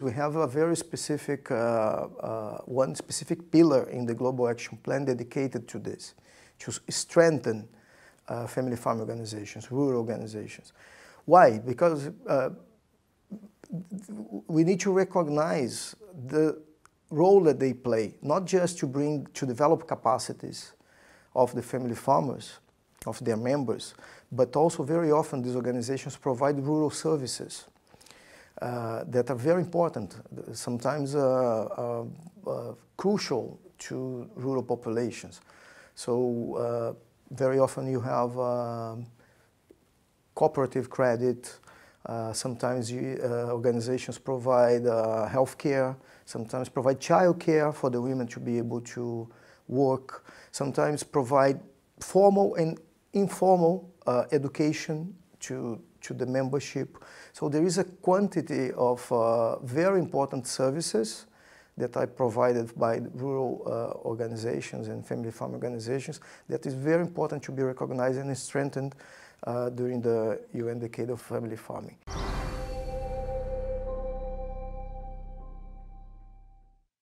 We have a very specific, one specific pillar in the Global Action Plan dedicated to this, to strengthen family farm organizations, rural organizations. Why? Because we need to recognize the role that they play, not just to develop capacities of the family farmers, of their members, but also very often these organizations provide rural services that are very important, sometimes crucial to rural populations. So very often you have cooperative credit, sometimes organizations provide health care, sometimes provide child care for the women to be able to work, sometimes provide formal and informal education to the membership. So there is a quantity of very important services that are provided by rural organizations and family farm organizations that is very important to be recognized and strengthened during the UN Decade of Family Farming.